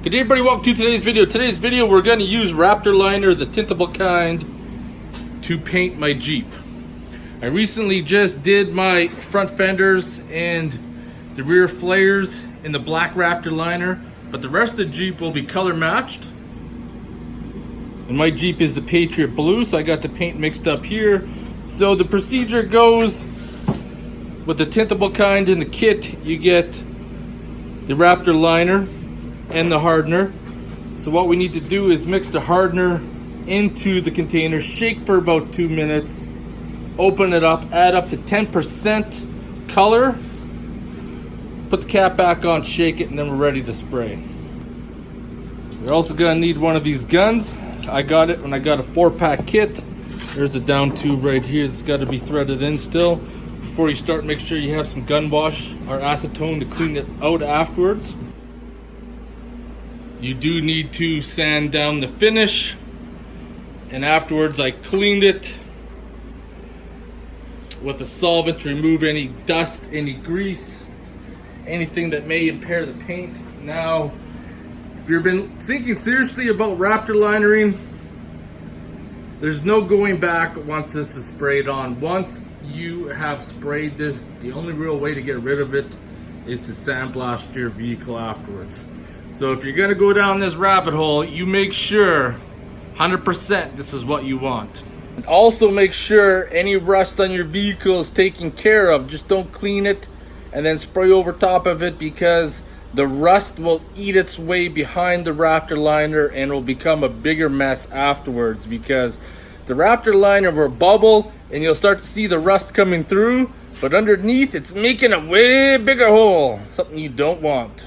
Good day everybody, welcome to today's video. Today's video we're going to use Raptor liner, the tintable kind, to paint my Jeep. I recently just did my front fenders and the rear flares in the black Raptor liner, but the rest of the Jeep will be color matched. And my Jeep is the Patriot Blue, so I got the paint mixed up here. So the procedure goes with the tintable kind in the kit, you get the Raptor liner and the hardener. So what we need to do is mix the hardener into the container, shake for about 2 minutes, open it up, add up to 10% color, put the cap back on, shake it, and then we're ready to spray. You're also gonna need one of these guns. I got it when I got a 4-pack kit. There's the down tube right here. It's got to be threaded in still. Before you start, make sure you have some gun wash or acetone to clean it out afterwards. You do need to sand down the finish, and afterwards I cleaned it with a solvent to remove any dust, any grease, anything that may impair the paint. Now, if you've been thinking seriously about Raptor linering, there's no going back once this is sprayed on. Once you have sprayed this, the only real way to get rid of it is to sandblast your vehicle afterwards. So if you're gonna go down this rabbit hole, you make sure 100% this is what you want. And also make sure any rust on your vehicle is taken care of. Just don't clean it and then spray over top of it, because the rust will eat its way behind the Raptor liner and will become a bigger mess afterwards, because the Raptor liner will bubble and you'll start to see the rust coming through, but underneath it's making a way bigger hole, something you don't want.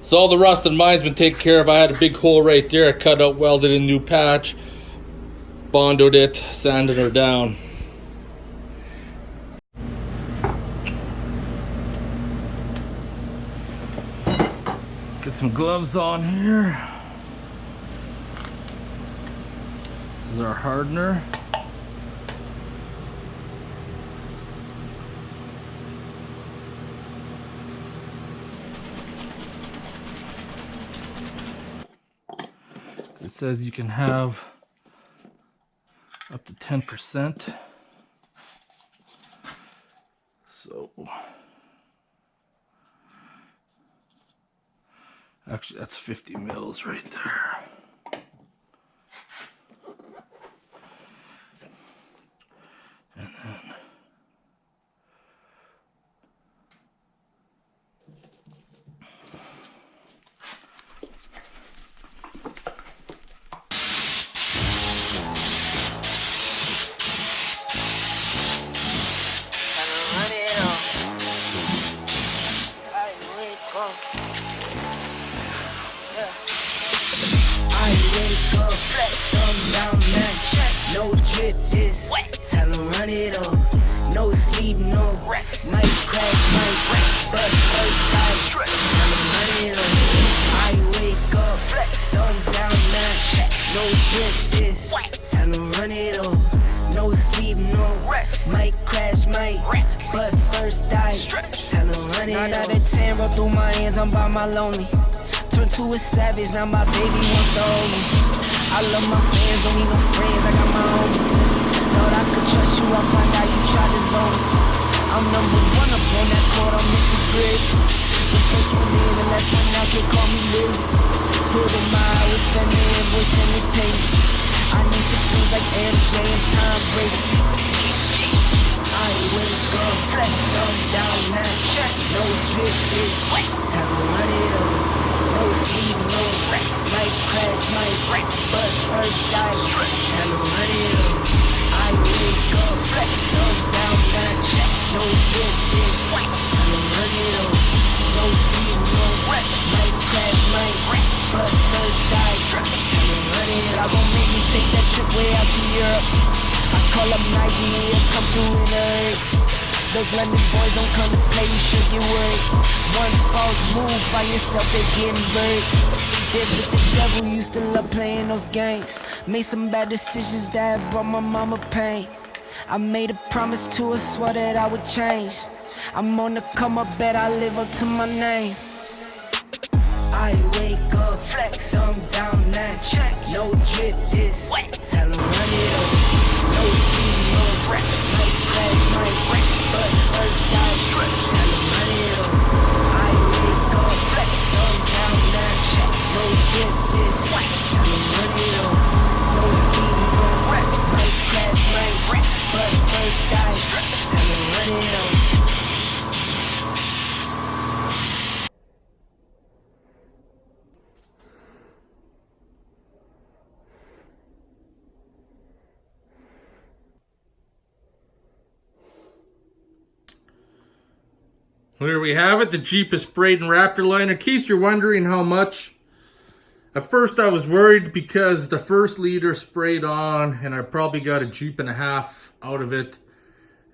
So all the rust in mine's been taken care of. I had a big hole right there. I cut out, welded in new patch, bonded it, sanded her down. Get some gloves on here. This is our hardener. It says you can have up to 10%. So actually, that's 50 mils right there. And then no drip, this tell them run it on. No sleep, no rest. Might crash, might wreck, but first I stretch. Tell them run it on. I wake up, flex, thumb down, now check. No drip, this tell them run it on. No sleep, no rest. Might crash, might wreck, but first I stretch. Tell them run it on. 9 out of 10, roll through my hands, I'm by my lonely. Turn to a savage, now my baby wants to hold me. I love my fans, don't need no friends, I got my homies. Thought I could trust you, I find out you tried to zone me. I'm number 1 up on that court, I'm Mr. Grid. The first one in, the last one out, can call me Lil. Put in my eye with that man, voice and the pain. I need 6 rings like MJ and Tom Brady. I wake up, flex, thumb down, now check. No drip, it's time to run it up. No sleep, no rest. Might crash, might wreck, but first I tell them run it up. I wake up, flex, thumb down, now check. No drip, it's tell them run it up. No sleep, no rest. Might crash, might wreck, but first I tell them run it up. Gon' make me take that trip way out to Europe. I call up Nigeria, come through in a hurry. Those London boys don't come to play, you should get worried. One false move by yourself, they getting buried. Did with the devil, used to love playing those games. Made some bad decisions that brought my mama pain. I made a promise to her, swore that I would change. I'm on the come up, bet I live up to my name. I wake up, flex. Thumb down that check. No drip this. Tell 'em run it up. No speed, no rest. Might crash, might wreck. But first I stretch. Tell 'em run it up. I make up flex. Thumb down that check. No drip this. Tell 'em run it up. No speed, no rest. Might crash, might wreck. But first I stretch. Tell 'em run it up. There we have it. The Jeep is sprayed in Raptor liner. In case you're wondering how much, at first I was worried because the first liter sprayed on and I probably got a Jeep and a half out of it.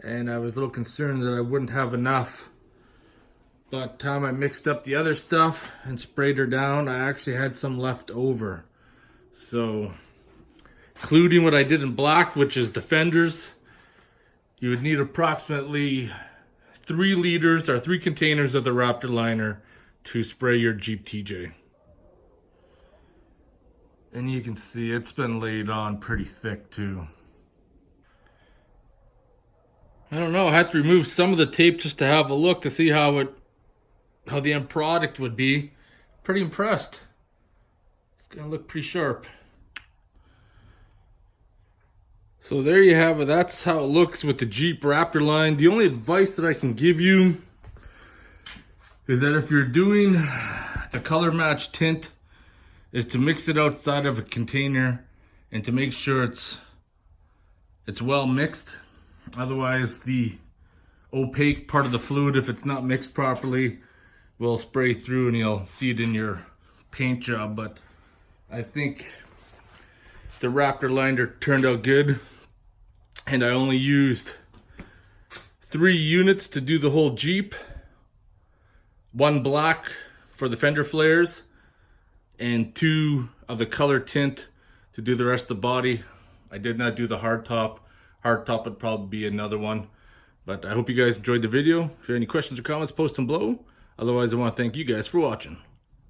And I was a little concerned that I wouldn't have enough. By the time I mixed up the other stuff and sprayed her down, I actually had some left over. So, including what I did in black, which is the fenders, you would need approximately 3 liters or 3 containers of the Raptor liner to spray your Jeep TJ. And you can see it's been laid on pretty thick too. I don't know, I had to remove some of the tape just to have a look to see how the end product would be. Pretty impressed. It's gonna look pretty sharp. So there you have it. That's how it looks with the Jeep Raptor line. The only advice that I can give you is that if you're doing the color match tint, is to mix it outside of a container and to make sure it's well mixed. Otherwise, the opaque part of the fluid, if it's not mixed properly, will spray through and you'll see it in your paint job. But I think the Raptor liner turned out good. And I only used 3 units to do the whole Jeep. 1 black for the fender flares, and 2 of the color tint to do the rest of the body. I did not do the hard top. Hard top would probably be another one. But I hope you guys enjoyed the video. If you have any questions or comments, post them below. Otherwise, I want to thank you guys for watching.